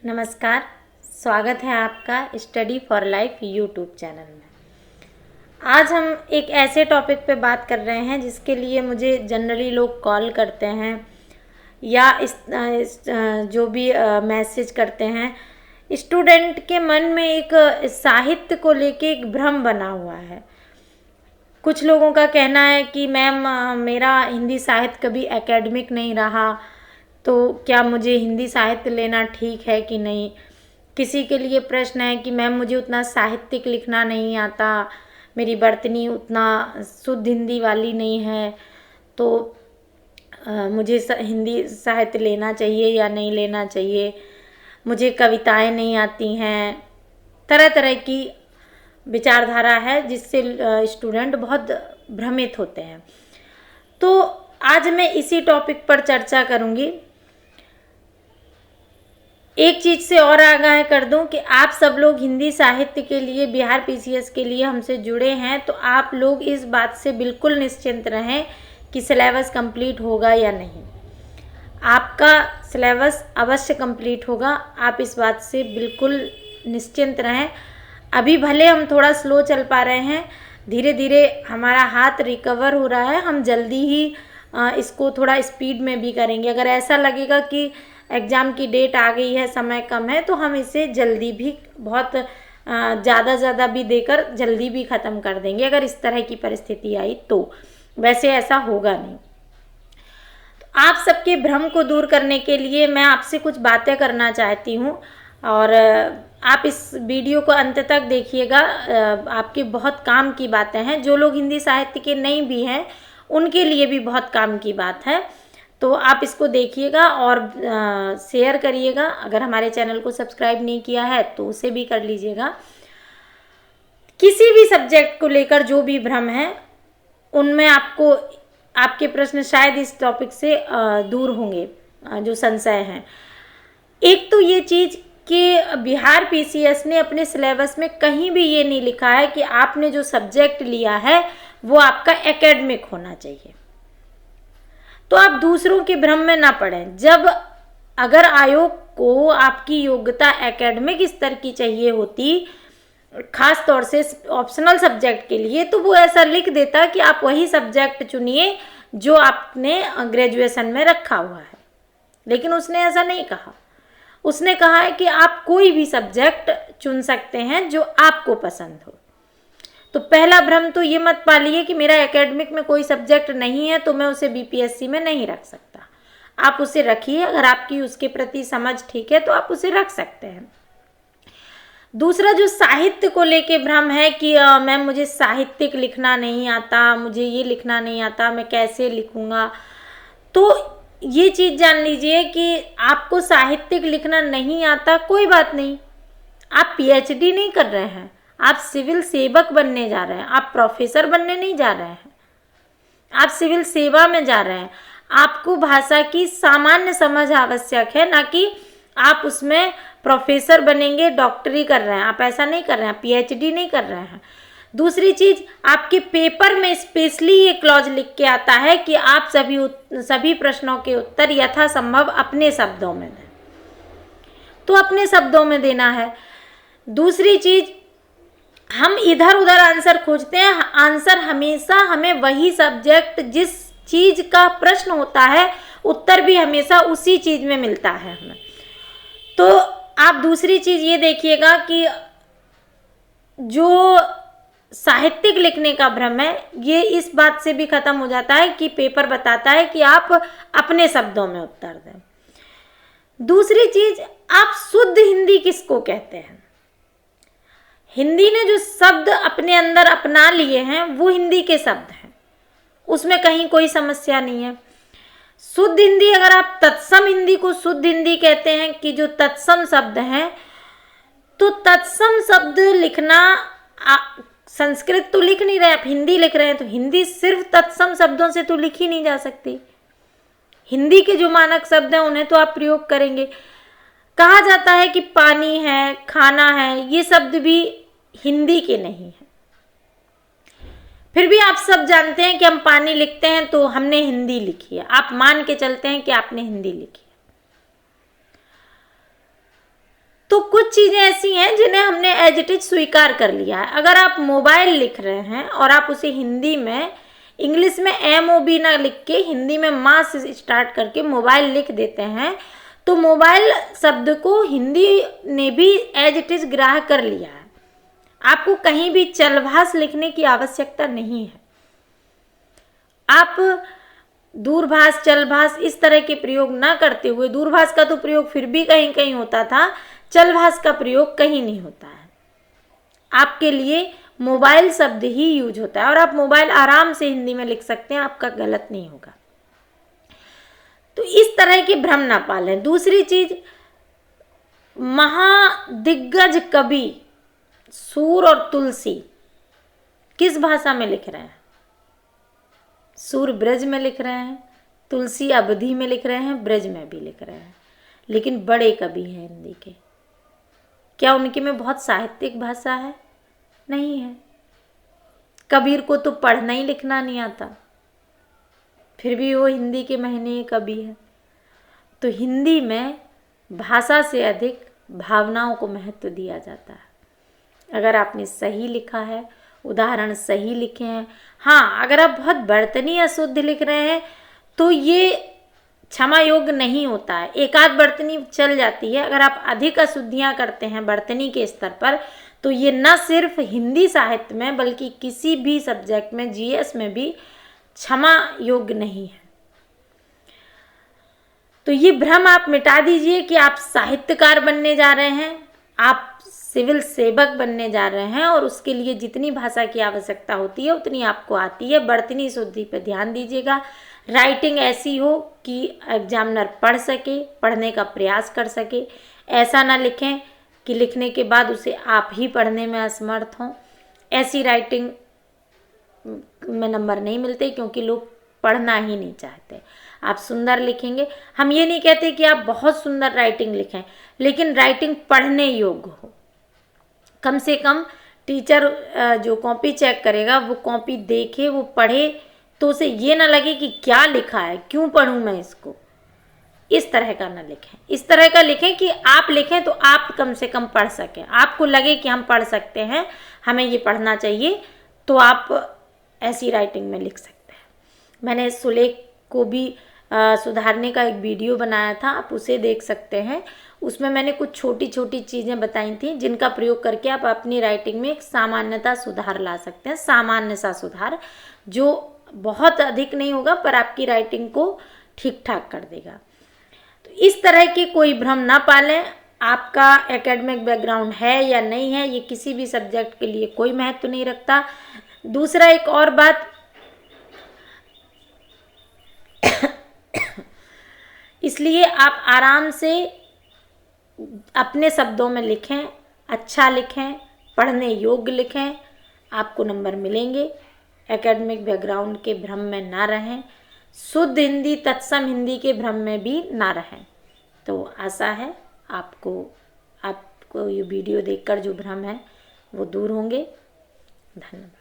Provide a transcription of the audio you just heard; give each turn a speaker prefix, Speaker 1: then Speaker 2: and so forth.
Speaker 1: नमस्कार। स्वागत है आपका study for life YouTube channel में। आज हम एक ऐसे टॉपिक पे बात कर रहे हैं जिसके लिए मुझे जनरली लोग कॉल करते हैं या जो भी मैसेज करते हैं। स्टूडेंट के मन में एक साहित्य को लेके एक भ्रम बना हुआ है। कुछ लोगों का कहना है कि मैम मेरा हिंदी साहित्य कभी एकेडमिक नहीं रहा, तो क्या मुझे हिंदी साहित्य लेना ठीक है कि नहीं। किसी के लिए प्रश्न है कि मैम मुझे उतना साहित्यिक लिखना नहीं आता, मेरी वर्तनी उतना शुद्ध हिंदी वाली नहीं है, तो मुझे हिंदी साहित्य लेना चाहिए या नहीं लेना चाहिए। मुझे कविताएं नहीं आती हैं। तरह तरह की विचारधारा है जिससे स्टूडेंट बहुत भ्रमित होते हैं। तो आज मैं इसी टॉपिक पर चर्चा करूंगी। एक चीज़ से और आगाह कर दूं कि आप सब लोग हिंदी साहित्य के लिए बिहार पीसीएस के लिए हमसे जुड़े हैं, तो आप लोग इस बात से बिल्कुल निश्चिंत रहें कि सिलेबस कंप्लीट होगा या नहीं। आपका सिलेबस अवश्य कंप्लीट होगा, आप इस बात से बिल्कुल निश्चिंत रहें। अभी भले हम थोड़ा स्लो चल पा रहे हैं, धीरे धीरे हमारा हाथ रिकवर हो रहा है। हम जल्दी ही इसको थोड़ा स्पीड में भी करेंगे। अगर ऐसा लगेगा कि एग्ज़ाम की डेट आ गई है, समय कम है, तो हम इसे जल्दी भी बहुत ज़्यादा भी देकर जल्दी भी ख़त्म कर देंगे, अगर इस तरह की परिस्थिति आई तो। वैसे ऐसा होगा नहीं। तो आप सबके भ्रम को दूर करने के लिए मैं आपसे कुछ बातें करना चाहती हूँ और आप इस वीडियो को अंत तक देखिएगा। आपके बहुत काम की बातें हैं। जो लोग हिंदी साहित्य के नहीं भी हैं उनके लिए भी बहुत काम की बात है। तो आप इसको देखिएगा और शेयर करिएगा। अगर हमारे चैनल को सब्सक्राइब नहीं किया है तो उसे भी कर लीजिएगा। किसी भी सब्जेक्ट को लेकर जो भी भ्रम है उनमें आपको आपके प्रश्न शायद इस टॉपिक से दूर होंगे, जो संशय हैं। एक तो ये चीज़ कि बिहार पीसीएस ने अपने सिलेबस में कहीं भी ये नहीं लिखा है कि आपने जो सब्जेक्ट लिया है वो आपका एकेडमिक होना चाहिए। तो आप दूसरों के भ्रम में ना पड़ें। जब अगर आयोग को आपकी योग्यता एकेडमिक स्तर की चाहिए होती, खास तौर से ऑप्शनल सब्जेक्ट के लिए, तो वो ऐसा लिख देता कि आप वही सब्जेक्ट चुनिए जो आपने ग्रेजुएशन में रखा हुआ है। लेकिन उसने ऐसा नहीं कहा। उसने कहा है कि आप कोई भी सब्जेक्ट चुन सकते हैं जो आपको पसंद हो। तो पहला भ्रम तो ये मत पालिए कि मेरा एकेडमिक में कोई सब्जेक्ट नहीं है तो मैं उसे बीपीएससी में नहीं रख सकता। आप उसे रखिए। अगर आपकी उसके प्रति समझ ठीक है तो आप उसे रख सकते हैं। दूसरा जो साहित्य को लेके भ्रम है कि मैम मुझे साहित्यिक लिखना नहीं आता, मुझे ये लिखना नहीं आता, मैं कैसे लिखूँगा। तो ये चीज़ जान लीजिए कि आपको साहित्यिक लिखना नहीं आता, कोई बात नहीं। आप पीएचडी नहीं कर रहे हैं, आप सिविल सेवक बनने जा रहे हैं। आप प्रोफेसर बनने नहीं जा रहे हैं, आप सिविल सेवा में जा रहे हैं। आपको भाषा की सामान्य समझ आवश्यक है, ना कि आप उसमें प्रोफेसर बनेंगे, डॉक्टरी कर रहे हैं। आप ऐसा नहीं कर रहे हैं, पीएचडी नहीं कर रहे हैं। दूसरी चीज़, आपके पेपर में स्पेशली ये क्लॉज लिख के आता है कि आप सभी प्रश्नों के उत्तर यथासंभव अपने शब्दों में दें। तो अपने शब्दों में देना है। दूसरी चीज़, हम इधर उधर आंसर खोजते हैं। आंसर हमेशा हमें वही सब्जेक्ट जिस चीज़ का प्रश्न होता है उत्तर भी हमेशा उसी चीज़ में मिलता है हमें। तो आप दूसरी चीज़ ये देखिएगा कि जो साहित्यिक लिखने का भ्रम है ये इस बात से भी खत्म हो जाता है कि पेपर बताता है कि आप अपने शब्दों में उत्तर दें। दूसरी चीज़, आप शुद्ध हिंदी किसको कहते हैं। हिंदी ने जो शब्द अपने अंदर अपना लिए हैं वो हिंदी के शब्द हैं, उसमें कहीं कोई समस्या नहीं है। शुद्ध हिंदी, अगर आप तत्सम हिंदी को शुद्ध हिंदी कहते हैं कि जो तत्सम शब्द हैं, तो तत्सम शब्द लिखना, संस्कृत तो लिख नहीं रहे, आप हिंदी लिख रहे हैं, तो हिंदी सिर्फ तत्सम शब्दों से तो लिखी नहीं जा सकती। हिंदी के जो मानक शब्द हैं उन्हें तो आप प्रयोग करेंगे। कहा जाता है कि पानी है, खाना है, ये शब्द भी हिंदी के नहीं है। फिर भी आप सब जानते हैं कि हम पानी लिखते हैं तो हमने हिंदी लिखी है। आप मान के चलते हैं कि आपने हिंदी लिखी है। तो कुछ चीज़ें ऐसी हैं जिन्हें हमने एज इट इज स्वीकार कर लिया है। अगर आप मोबाइल लिख रहे हैं और आप उसे हिंदी में, इंग्लिश में MOB ना लिख के हिंदी में माँ से स्टार्ट करके मोबाइल लिख देते हैं, तो मोबाइल शब्द को हिंदी ने भी एज इट इज ग्राह्य कर लिया है। आपको कहीं भी चलभाष लिखने की आवश्यकता नहीं है। आप दूरभाष, चलभाष इस तरह के प्रयोग ना करते हुए, दूरभाष का तो प्रयोग फिर भी कहीं कहीं होता था, चलभाष का प्रयोग कहीं नहीं होता है। आपके लिए मोबाइल शब्द ही यूज होता है और आप मोबाइल आराम से हिंदी में लिख सकते हैं, आपका गलत नहीं होगा। तो इस तरह के भ्रम ना पालें। दूसरी चीज, महादिग्गज कवि सूर और तुलसी किस भाषा में लिख रहे हैं? सूर ब्रज में लिख रहे हैं, तुलसी अवधी में लिख रहे हैं, ब्रज में भी लिख रहे हैं, लेकिन बड़े कवि हैं हिंदी के। क्या उनके में बहुत साहित्यिक भाषा है? नहीं है। कबीर को तो पढ़ना ही लिखना नहीं आता, फिर भी वो हिंदी के महीने कवि है। तो हिंदी में भाषा से अधिक भावनाओं को महत्व दिया जाता है। अगर आपने सही लिखा है, उदाहरण सही लिखे हैं, हाँ, अगर आप बहुत बर्तनी अशुद्ध लिख रहे हैं तो ये क्षमा योग्य नहीं होता है। एक आध बर्तनी चल जाती है। अगर आप अधिक अशुद्धियाँ करते हैं बर्तनी के स्तर पर, तो ये न सिर्फ हिंदी साहित्य में बल्कि किसी भी सब्जेक्ट में, GS में भी क्षमा योग्य नहीं है। तो ये भ्रम आप मिटा दीजिए कि आप साहित्यकार बनने जा रहे हैं, आप सिविल सेवक बनने जा रहे हैं और उसके लिए जितनी भाषा की आवश्यकता होती है उतनी आपको आती है। बर्तनी शुद्धि पर ध्यान दीजिएगा। राइटिंग ऐसी हो कि एग्जामिनर पढ़ सके, पढ़ने का प्रयास कर सके। ऐसा ना लिखें कि लिखने के बाद उसे आप ही पढ़ने में असमर्थ हों। ऐसी राइटिंग में नंबर नहीं मिलते, क्योंकि लोग पढ़ना ही नहीं चाहते। आप सुंदर लिखेंगे, हम ये नहीं कहते कि आप बहुत सुंदर राइटिंग लिखें, लेकिन राइटिंग पढ़ने योग्य हो। कम से कम टीचर जो कॉपी चेक करेगा वो कॉपी देखे, वो पढ़े, तो उसे ये ना लगे कि क्या लिखा है, क्यों पढूं मैं इसको। इस तरह का ना लिखें। इस तरह का लिखें कि आप लिखें तो आप कम से कम पढ़ सकें, आपको लगे कि हम पढ़ सकते हैं, हमें ये पढ़ना चाहिए, तो आप ऐसी राइटिंग में लिख सकते हैं। मैंने सुलेख को भी सुधारने का एक वीडियो बनाया था, आप उसे देख सकते हैं। उसमें मैंने कुछ छोटी छोटी चीज़ें बताई थी जिनका प्रयोग करके आप अपनी राइटिंग में एक सामान्यता सुधार ला सकते हैं। सामान्य सा सुधार जो बहुत अधिक नहीं होगा पर आपकी राइटिंग को ठीक ठाक कर देगा। तो इस तरह के कोई भ्रम ना पालें। आपका एकेडमिक बैकग्राउंड है या नहीं है, ये किसी भी सब्जेक्ट के लिए कोई महत्व नहीं रखता। दूसरा, एक और बात, इसलिए आप आराम से अपने शब्दों में लिखें, अच्छा लिखें, पढ़ने योग्य लिखें, आपको नंबर मिलेंगे। एकेडमिक बैकग्राउंड के भ्रम में ना रहें, शुद्ध हिंदी, तत्सम हिंदी के भ्रम में भी ना रहें। तो आशा है आपको ये वीडियो देखकर जो भ्रम है वो दूर होंगे। धन्यवाद।